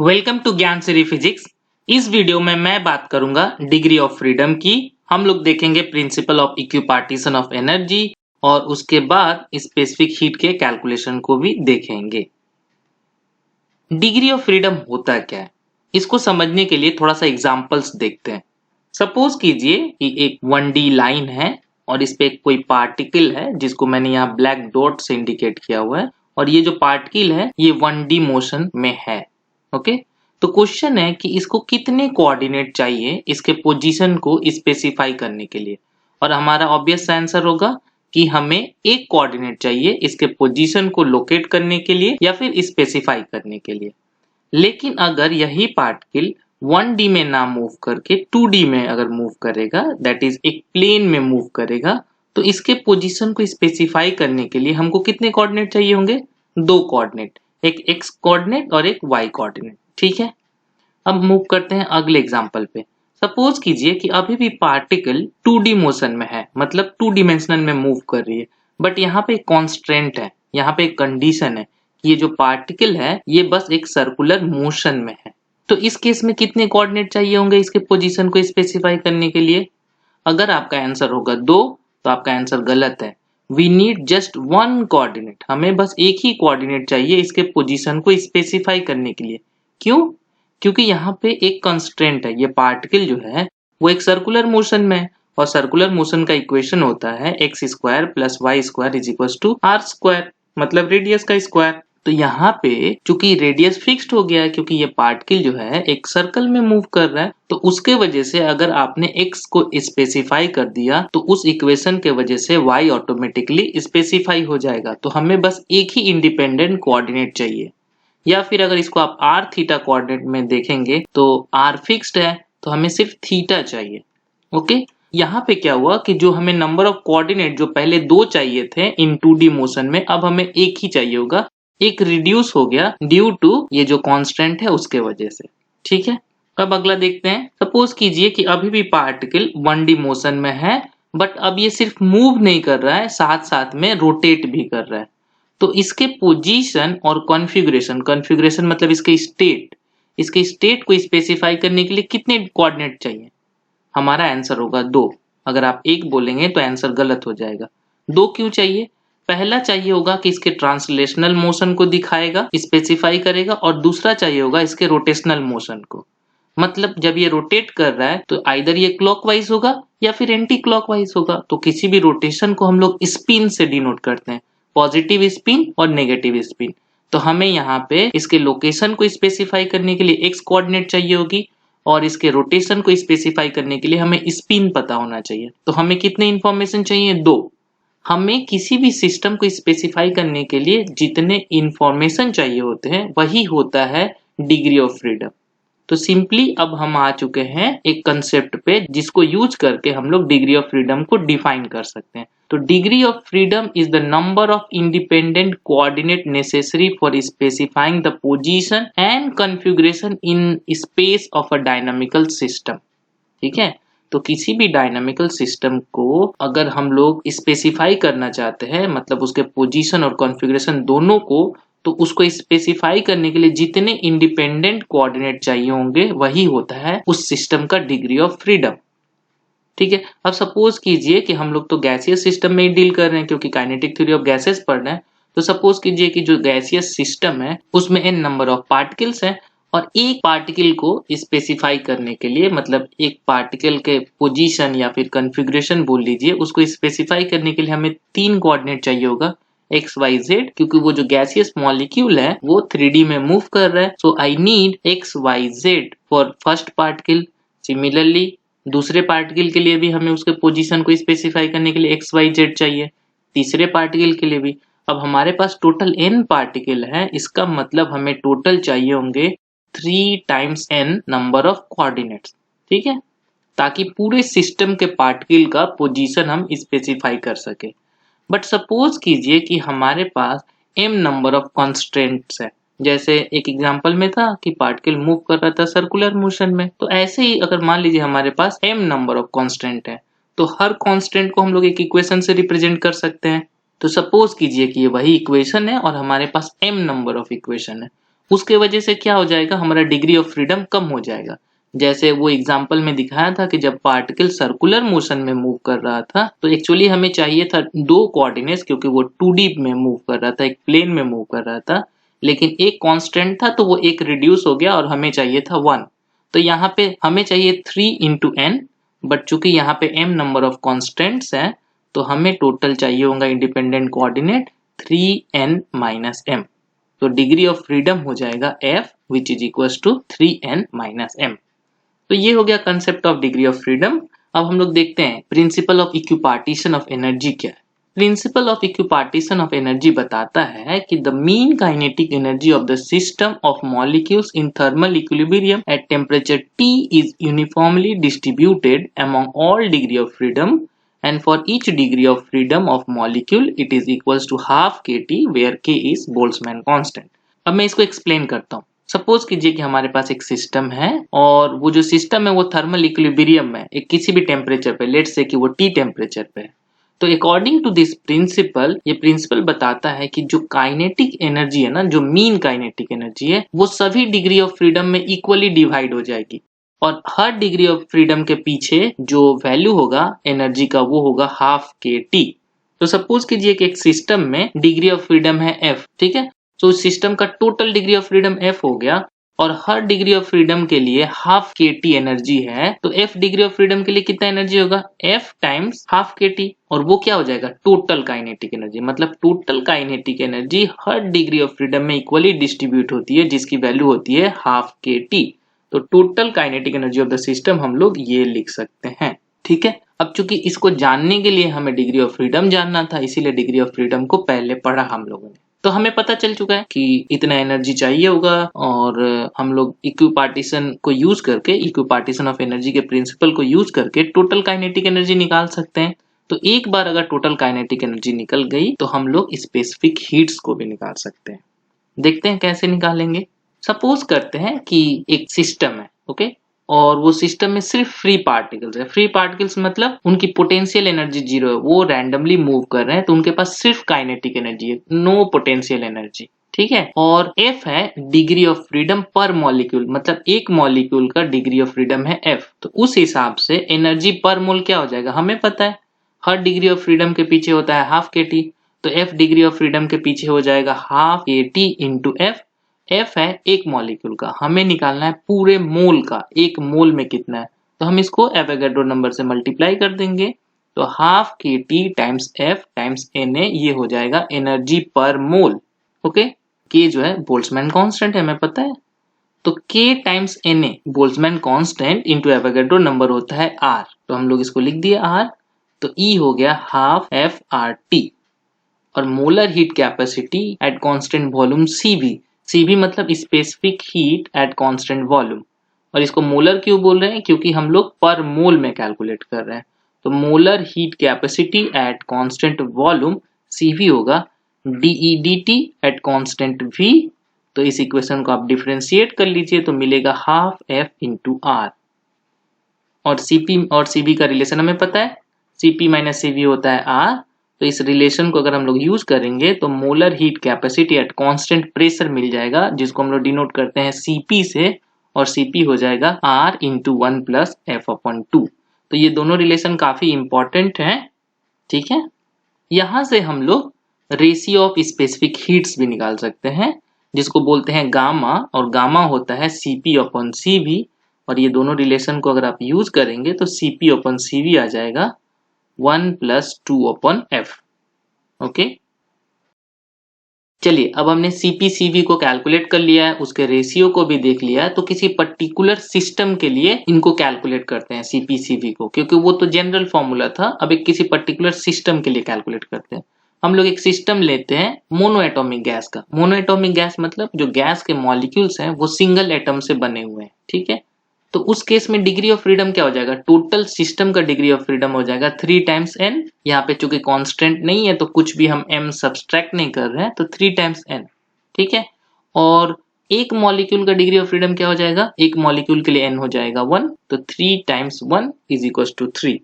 Welcome to ज्ञान सिरी physics. इस video में मैं बात करूंगा डिग्री ऑफ फ्रीडम की। हम लोग देखेंगे principal of equipartition of energy और उसके बाद स्पेसिफिक हीट के कैलकुलेशन को भी देखेंगे। डिग्री ऑफ फ्रीडम होता क्या है, इसको समझने के लिए थोड़ा सा एग्जांपल्स देखते हैं। सपोज कीजिए कि एक 1D लाइन है और इस पे कोई पार्टिकल है जिसको मैंने यहाँ ब्लैक डॉट से इंडिकेट किया हुआ है और ये जो पार्टिकल है ये 1D मोशन में है। ओके, तो क्वेश्चन है कि इसको कितने कोऑर्डिनेट चाहिए इसके पोजीशन को स्पेसिफाई करने के लिए, और हमारा ऑब्वियस आंसर होगा कि हमें एक कोऑर्डिनेट चाहिए इसके पोजीशन को लोकेट करने के लिए या फिर स्पेसिफाई करने के लिए। लेकिन अगर यही पार्टिकल 1D में ना मूव करके 2D में अगर मूव करेगा, दैट इज एक प्लेन में मूव करेगा, तो इसके पोजीशन को स्पेसिफाई करने के लिए हमको कितने कोऑर्डिनेट चाहिए होंगे? दो कोऑर्डिनेट, एक x कोऑर्डिनेट और एक y कोऑर्डिनेट। ठीक है, अब मूव करते हैं अगले एग्जांपल पे। सपोज कीजिए कि अभी भी पार्टिकल 2D मोशन में है, मतलब 2 डिमेंशनल में मूव कर रही है, बट यहाँ पे एक कॉन्स्ट्रेंट है, यहाँ पे एक कंडीशन है कि ये जो पार्टिकल है ये बस एक सर्कुलर मोशन में है। तो इस केस में कितने कोऑर्डिनेट चाहिए होंगे इसके पोजीशन को स्पेसिफाई करने के लिए? अगर आपका आंसर होगा 2 तो आपका आंसर गलत है। वी नीड जस्ट 1 कोऑर्डिनेट, हमें बस एक ही कोऑर्डिनेट चाहिए इसके पोजीशन को स्पेसिफाई करने के लिए। क्यों? क्योंकि यहाँ पे एक कंस्ट्रेंट है, ये पार्टिकल जो है वो एक सर्कुलर मोशन में है और सर्कुलर मोशन का इक्वेशन होता है x square plus y square is equal to R square, मतलब रेडियस का स्क्वायर। तो यहाँ पे चूंकि रेडियस फिक्स्ड हो गया है क्योंकि ये पार्टिकल जो है एक सर्कल में मूव कर रहा है, तो उसके वजह से अगर आपने x को स्पेसिफाई कर दिया तो उस इक्वेशन के वजह से y ऑटोमेटिकली स्पेसिफाई हो जाएगा। तो हमें बस एक ही इंडिपेंडेंट कोऑर्डिनेट चाहिए, या फिर अगर इसको आप r थीटा कोऑर्डिनेट में देखेंगे तो r फिक्स्ड है तो हमें सिर्फ थीटा चाहिए। ओके, यहाँ पे क्या हुआ कि जो हमें नंबर ऑफ कोऑर्डिनेट जो पहले 2 चाहिए थे इन 2D मोशन में, अब हमें एक ही चाहिए होगा, एक रिड्यूस हो गया ड्यू टू ये जो कांस्टेंट है उसके वजह से। ठीक है, अब अगला देखते हैं। सपोज कीजिए कि अभी भी पार्टिकल 1D मोशन में है, बट अब ये सिर्फ मूव नहीं कर रहा है, साथ साथ में रोटेट भी कर रहा है। तो इसके पोजीशन और कॉन्फ़िगरेशन, कॉन्फ़िगरेशन मतलब इसके स्टेट को स्पेसिफाई करने के लिए कितने कोऑर्डिनेट चाहिए? हमारा आंसर होगा 2। अगर आप 1 बोलेंगे तो आंसर गलत हो जाएगा। 2 क्यों चाहिए? पहला चाहिए होगा कि इसके ट्रांसलेशनल मोशन को दिखाएगा, स्पेसिफाई करेगा, और दूसरा चाहिए होगा इसके रोटेशनल मोशन को। मतलब जब ये रोटेट कर रहा है तो आइदर ये क्लॉकवाइज होगा या फिर एंटी क्लॉकवाइज होगा। तो किसी भी रोटेशन को हम लोग स्पिन से डिनोट करते हैं, पॉजिटिव स्पिन और नेगेटिव स्पिन। तो हमें यहाँ पे इसके लोकेशन को स्पेसिफाई करने के लिए एक्स कोऑर्डिनेट चाहिए होगी और इसके रोटेशन को स्पेसिफाई करने के लिए हमें स्पिन पता होना चाहिए। तो हमें कितने इंफॉर्मेशन चाहिए? 2। हमें किसी भी सिस्टम को स्पेसिफाई करने के लिए जितने इंफॉर्मेशन चाहिए होते हैं वही होता है डिग्री ऑफ फ्रीडम। तो सिंपली अब हम आ चुके हैं एक कंसेप्ट पे जिसको यूज करके हम लोग डिग्री ऑफ फ्रीडम को डिफाइन कर सकते हैं। तो degree of freedom is the number of independent coordinate necessary for specifying the position and configuration in space of a dynamical system. ठीक है, तो किसी भी डायनामिकल सिस्टम को अगर हम लोग स्पेसिफाई करना चाहते हैं, मतलब उसके पोजीशन और कॉन्फ़िगरेशन दोनों को, तो उसको स्पेसिफाई करने के लिए जितने इंडिपेंडेंट कोऑर्डिनेट चाहिए होंगे वही होता है उस सिस्टम का डिग्री ऑफ फ्रीडम। ठीक है, अब सपोज कीजिए कि हम लोग तो गैसियस सिस्टम में ही डील कर रहे हैं क्योंकि काइनेटिक थ्योरी ऑफ गैसेस पढ़ रहे हैं। तो सपोज कीजिए कि जो गैसियस सिस्टम है उसमें n नंबर ऑफ पार्टिकल्स हैं और एक पार्टिकल को स्पेसिफाई करने के लिए, मतलब एक पार्टिकल के पोजीशन या फिर कॉन्फ़िगरेशन बोल लीजिए, उसको स्पेसिफाई करने के लिए हमें 3 कोऑर्डिनेट चाहिए होगा, एक्स वाई जेड, क्योंकि वो जो गैसियस मॉलिक्यूल है वो 3D में मूव कर रहा है। So I need X Y Z for first particle. Similarly दूसरे पार्टिकल के लिए भी हमें उसके पोजीशन को स्पेसिफाई करने के लिए एक्स वाई जेड चाहिए, तीसरे पार्टिकल के लिए भी। अब हमारे पास टोटल n पार्टिकल है, इसका मतलब हमें टोटल चाहिए होंगे 3 times n number of coordinates. ठीक है, ताकि पूरे सिस्टम के पार्टिकल का पोजीशन हम स्पेसिफाई कर सके। बट सपोज कीजिए कि हमारे पास m नंबर ऑफ कॉन्स्टेंट्स है, जैसे एक एग्जांपल में था कि पार्टिकल मूव कर रहा था सर्कुलर मोशन में। तो ऐसे ही अगर मान लीजिए हमारे पास m नंबर ऑफ कांस्टेंट है तो हर कांस्टेंट को हम लोग एक इक्वेशन से रिप्रेजेंट कर सकते हैं। तो सपोज कीजिए कि ये वही इक्वेशन है और हमारे पास m नंबर ऑफ इक्वेशन है उसके वजह से क्या हो जाएगा, हमारा डिग्री ऑफ फ्रीडम कम हो जाएगा। जैसे वो एग्जाम्पल में दिखाया था कि जब पार्टिकल सर्कुलर मोशन में मूव कर रहा था तो एक्चुअली हमें चाहिए था 2 कोऑर्डिनेट्स, क्योंकि वो 2D में मूव कर रहा था, एक प्लेन में मूव कर रहा था, लेकिन एक कांस्टेंट था तो वो एक रिड्यूस हो गया और हमें चाहिए था 1। तो यहाँ पे हमें चाहिए 3 into n, बट चूंकि यहाँ पे m नंबर ऑफ कॉन्स्टेंट्स है तो हमें टोटल चाहिए होगा independent coordinate 3n minus m। तो डिग्री ऑफ फ्रीडम हो जाएगा f which is equal to 3n minus m। तो ये हो गया concept of degree of freedom. अब हम लोग देखते हैं principle of equipartition of energy क्या है। Principle of equipartition of energy बताता है कि the mean kinetic energy of the system of molecules in thermal equilibrium at temperature T is uniformly distributed among all degree of freedom and for each degree of freedom of molecule it is equals to half kT where K is Boltzmann constant। अब मैं इसको explain करता हूँ। Suppose कीजिए कि हमारे पास एक system है और वो जो सिस्टम है वो थर्मल इक्विलिब्रियम में एक किसी भी टेम्परेचर पे, लेट्स से कि वो T टेम्परेचर पे है। तो अकॉर्डिंग टू दिस प्रिंसिपल, ये प्रिंसिपल बताता है कि जो काइनेटिक एनर्जी है ना, जो मीन काइनेटिक एनर्जी है, वो सभी डिग्री ऑफ फ्रीडम में इक्वली डिवाइड हो जाएगी और हर डिग्री ऑफ फ्रीडम के पीछे जो वैल्यू होगा एनर्जी का वो होगा हाफ के टी। तो सपोज कीजिए कि एक सिस्टम में डिग्री ऑफ फ्रीडम है एफ, ठीक है। तो उस सिस्टम का total degree of freedom F हो गया और हर डिग्री ऑफ फ्रीडम के लिए हाफ के टी एनर्जी है। तो एफ डिग्री ऑफ फ्रीडम के लिए कितना एनर्जी होगा, F times half k T, और वो क्या हो जाएगा, टोटल काइनेटिक एनर्जी। मतलब total kinetic energy her degree of freedom में इक्वली डिस्ट्रीब्यूट होती है जिसकी वैल्यू होती है हाफ के टी। तो total kinetic energy of the system हम लोग ये लिख सकते हैं, ठीक है। अब चूंकि इसको जानने के लिए हमें डिग्री ऑफ फ्रीडम जानना था, इसीलिए डिग्री ऑफ फ्रीडम को पहले पढ़ा हम लोगों ने। तो हमें पता चल चुका है कि इतना एनर्जी चाहिए होगा और हम लोग इक्विपार्टीशन को यूज करके, इक्विपार्टीशन ऑफ एनर्जी के प्रिंसिपल को यूज करके टोटल काइनेटिक एनर्जी निकाल सकते हैं। तो एक बार अगर टोटल काइनेटिक एनर्जी निकल गई तो हम लोग स्पेसिफिक हीट्स को भी निकाल सकते हैं। देखते हैं कैसे निकालेंगे। सपोज करते हैं कि एक सिस्टम है, ओके, और वो सिस्टम में सिर्फ फ्री पार्टिकल्स है। फ्री पार्टिकल्स मतलब उनकी पोटेंशियल एनर्जी जीरो है, वो रैंडमली मूव कर रहे हैं, तो उनके पास सिर्फ काइनेटिक एनर्जी है, नो पोटेंशियल एनर्जी, ठीक है। और एफ है डिग्री ऑफ फ्रीडम पर मॉलिक्यूल, मतलब एक मॉलिक्यूल का डिग्री ऑफ फ्रीडम है एफ। तो उस हिसाब से एनर्जी पर मोल क्या हो जाएगा, हमें पता है हर डिग्री ऑफ फ्रीडम के पीछे होता है हाफ के टी। तो एफ डिग्री ऑफ फ्रीडम के पीछे हो जाएगा half k T into F. F है एक मॉलिक्यूल का, हमें निकालना है पूरे मोल का, एक मोल में कितना है। तो हम इसको एवोगैड्रो नंबर से मल्टीप्लाई कर देंगे। तो half k T times f times N A, ये हो जाएगा एनर्जी पर मोल, ओके। के जो है बोल्ट्जमैन कांस्टेंट है, हमें पता है। तो k times N A Boltzmann constant into Avogadro number होता है आर, तो हम लोग इसको लिख दिए आर। तो ई हो गया हाफ एफ आर टी। और molar heat capacity at constant volume CV, CV मतलब specific heat at constant volume. और इसको मोलर क्यों बोल रहे हैं, क्योंकि हम लोग पर मोल में कैलकुलेट कर रहे हैं। तो molar heat capacity at constant volume CV होगा dE dt at constant v। तो इस इक्वेशन को आप डिफरेंशिएट कर लीजिए तो मिलेगा हाफ एफ इंटू आर। और सीपी और सीवी का रिलेशन हमें पता है, सीपी माइनस सीवी होता है आर। तो इस रिलेशन को अगर हम लोग यूज करेंगे तो molar heat capacity at constant pressure मिल जाएगा, जिसको हम लोग डिनोट करते हैं सीपी से, और सीपी हो जाएगा R into 1 plus f upon 2। तो ये दोनों रिलेशन काफी इंपॉर्टेंट हैं, ठीक है। यहां से हम लोग रेशियो ऑफ स्पेसिफिक हीट्स भी निकाल सकते हैं, जिसको बोलते हैं गामा, और गामा होता है सीपी अपॉन सीवी। और ये दोनों रिलेशन को अगर आप यूज करेंगे तो सीपी अपॉन सीवी आ जाएगा 1 प्लस 2 अपॉन एफ, ओके। चलिए अब हमने सीपीसीवी को कैलकुलेट कर लिया है, उसके रेशियो को भी देख लिया है, तो किसी पर्टिकुलर सिस्टम के लिए इनको कैलकुलेट करते हैं सीपीसीवी को, क्योंकि वो तो जनरल फॉर्मूला था। अब एक किसी पर्टिकुलर सिस्टम के लिए कैलकुलेट करते हैं। हम लोग एक सिस्टम लेते हैं मोनो एटॉमिक गैस का। मोनो एटॉमिक गैस मतलब जो गैस के मॉलिक्यूल्स हैं वो सिंगल एटम से बने हुए हैं, ठीक है। तो उस केस में डिग्री ऑफ फ्रीडम क्या हो जाएगा, टोटल सिस्टम का डिग्री ऑफ फ्रीडम हो जाएगा 3 टाइम्स n। यहाँ पे चूंकि कांस्टेंट नहीं है तो कुछ भी हम m सब्सट्रैक्ट नहीं कर रहे हैं, तो 3 टाइम्स n, ठीक है। और एक मॉलिक्यूल का डिग्री ऑफ फ्रीडम क्या हो जाएगा, एक मॉलिक्यूल के लिए n हो जाएगा 1, तो 3 टाइम्स 1 इज इक्वल टू 3।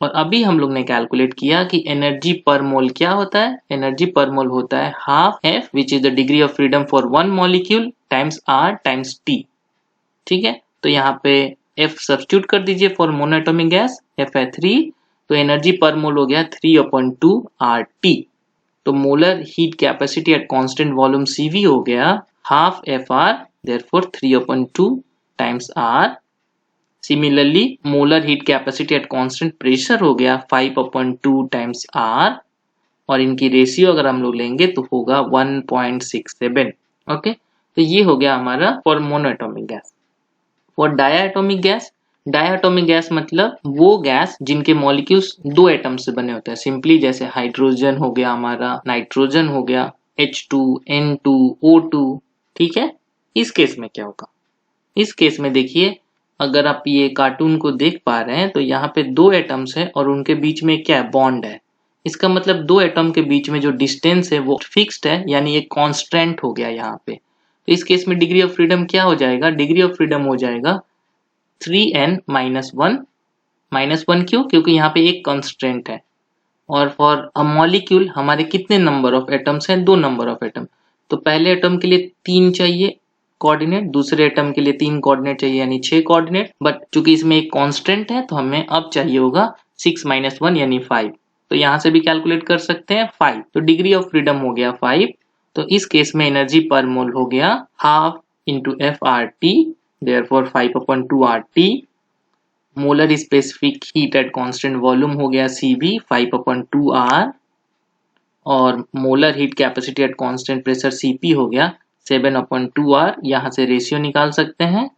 और अभी हम लोग ने कैलकुलेट किया कि एनर्जी पर मोल क्या होता है। एनर्जी पर मोल होता है half f which is the degree of freedom for one molecule times R times T. ठीक है, तो यहाँ पे एफ सब्स्टिट्यूट कर दीजिए फॉर मोनोएटॉमिक गैस, एफ है 3, तो एनर्जी पर मोल हो गया 3/2 आर टी। तो molar heat capacity at constant volume CV हो गया half F R, therefore 3/2 times R. Similarly molar heat capacity at constant pressure हो गया 5/2 टाइम्स आर, और इनकी रेशियो अगर हम लोग लेंगे तो होगा 1.67। ओके, तो ये हो गया हमारा for monoatomic gas. For diatomic gas, diatomic gas मतलब वो गैस जिनके मॉलिक्यूल्स दो एटम से बने होते हैं। सिंपली जैसे हाइड्रोजन हो गया हमारा, नाइट्रोजन हो गया, H2, N2, O2। ठीक है, इस केस में क्या होगा, इस केस में देखिए अगर आप ये कार्टून को देख पा रहे हैं तो यहाँ पे दो एटम्स है और उनके बीच में क्या है, बॉन्ड है। इसका मतलब दो एटम के बीच में जो डिस्टेंस है वो फिक्स्ड है, यानी एक कांस्टेंट हो गया यहाँ पे। तो इस केस में डिग्री ऑफ फ्रीडम क्या हो जाएगा, डिग्री ऑफ फ्रीडम हो जाएगा 3n-1। -1 क्यों, क्योंकि यहाँ पे एक कांस्टेंट है। और फॉर अ मॉलिक्यूल हमारे कितने नंबर ऑफ एटम्स हैं, 2 नंबर ऑफ एटम। तो पहले एटम के लिए 3 चाहिए कोऑर्डिनेट, दूसरे एटम के लिए 3 कोऑर्डिनेट चाहिए, यानी 6 कोऑर्डिनेट। बट चूंकि इसमें एक कांस्टेंट है तो हमें अब चाहिए होगा 6 - 1 यानी 5। तो यहाँ से भी कैलकुलेट कर सकते हैं 5। तो डिग्री ऑफ फ्रीडम हो गया 5। तो इस केस में एनर्जी पर मोल हो गया half into F R T, therefore 5/2 R T. Molar specific heat at constant volume हो गया CV 5/2 आर, और molar heat capacity at constant pressure CP हो गया 7/2 आर। यहाँ से रेशियो निकाल सकते हैं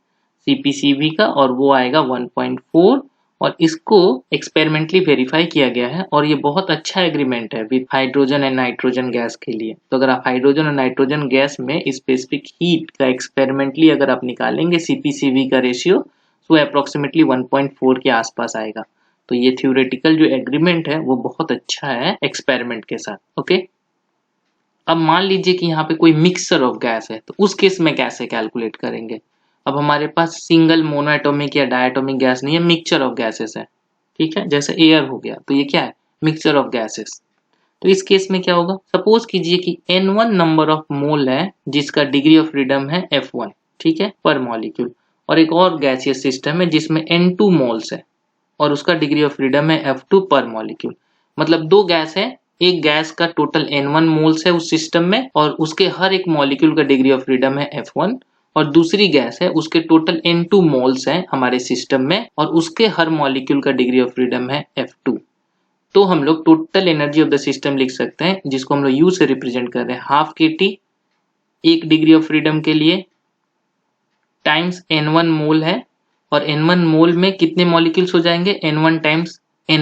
CP/CV का, और वो आएगा 1.4। और इसको एक्सपेरिमेंटली वेरीफाई किया गया है, और ये बहुत अच्छा एग्रीमेंट है with hydrogen and nitrogen gas के लिए। तो अगर आप हाइड्रोजन और नाइट्रोजन गैस में स्पेसिफिक हीट का एक्सपेरिमेंटली अगर आप निकालेंगे CP/CV का रेशियो, तो अप्रोक्सीमेटली 1.4 के आसपास आएगा। तो ये थ्योरेटिकल जो एग्रीमेंट है वो बहुत अच्छा है एक्सपेरिमेंट के साथ। ओके, अब मान लीजिए कि यहाँ पे कोई मिक्सचर ऑफ गैस है, तो उस केस में कैसे कैलकुलेट करेंगे। अब हमारे पास सिंगल मोनोएटॉमिक या डायटोमिक गैस नहीं है, मिक्सचर ऑफ गैसेस है। ठीक है, जैसे एयर हो गया तो ये क्या है, मिक्सचर ऑफ गैसेस। तो इस केस में क्या होगा, सपोज कीजिए कि N1 नंबर ऑफ मोल है जिसका डिग्री ऑफ फ्रीडम है F1, ठीक है, पर मॉलिक्यूल। और एक और गैसियस सिस्टम है जिसमें N2 मोल्स है और उसका डिग्री ऑफ फ्रीडम है F2 पर मॉलिक्यूल। मतलब दो गैस है, एक गैस का टोटल N1 मोल्स है उस सिस्टम में और उसके हर एक मॉलिक्यूल का डिग्री ऑफ फ्रीडम है F1, और दूसरी गैस है उसके टोटल N2 मोल्स है हमारे सिस्टम में और उसके हर मॉलिक्यूल का डिग्री ऑफ फ्रीडम है F2। तो हम लोग total energy of the system लिख सकते हैं, जिसको हम लोग U से रिप्रेजेंट कर रहे हैं, हाफ KT एक डिग्री ऑफ फ्रीडम के लिए टाइम्स N1 मोल है, और N1 मोल में कितने मॉलिक्यूल्स हो जाएंगे, N1 times Na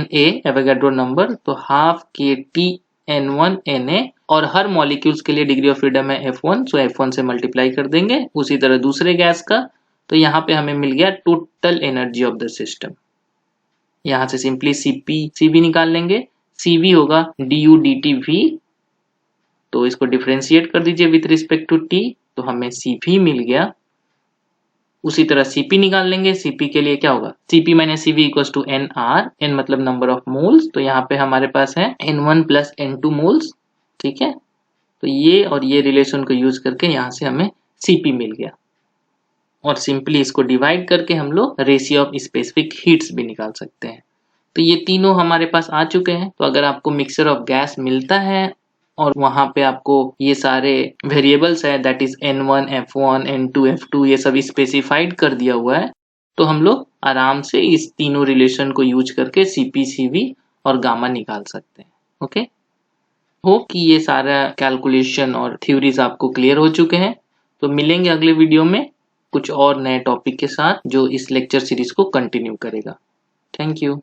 Avogadro number, तो हाफ KT N1 Na, और हर मॉलिक्यूल्स के लिए डिग्री ऑफ फ्रीडम है F1, सो F1 से मल्टीप्लाई कर देंगे। उसी तरह दूसरे गैस का, तो यहाँ पे हमें मिल गया total energy of the system. यहाँ से सिंपली CV निकाल लेंगे, CV होगा du dt v, तो इसको डिफरेंशिएट कर दीजिए विथ रिस्पेक्ट टू t, तो हमें CV मिल गया। उसी तरह CP निकाल लेंगे, CP के लिए क्या होगा, CP - CV equals to NR, N मतलब नंबर ऑफ मोल्स, तो यहाँ पे हमारे पास है N1 प्लस N2 मोल्स। ठीक है, तो ये और ये रिलेशन को यूज करके यहाँ से हमें CP मिल गया, और सिंपली इसको डिवाइड करके हम लोग रेशियो ऑफ स्पेसिफिक हीट्स भी निकाल सकते हैं। तो ये तीनों हमारे पास आ चुके हैं। तो अगर आपको मिक्सचर ऑफ गैस मिलता है और वहां पे आपको ये सारे वेरिएबल्स है, that is N1, F1, N2, F2, ये सब स्पेसिफाइड कर दिया हुआ है, तो हम लोग आराम से इस तीनों रिलेशन को यूज करके CP, CV और गामा निकाल सकते हैं। ओके, होप कि ये सारा कैलकुलेशन और थ्योरीज आपको क्लियर हो चुके हैं। तो मिलेंगे अगले वीडियो में कुछ और नए टॉपिक के साथ जो इस लेक्चर सीरीज को कंटिन्यू करेगा। Thank you.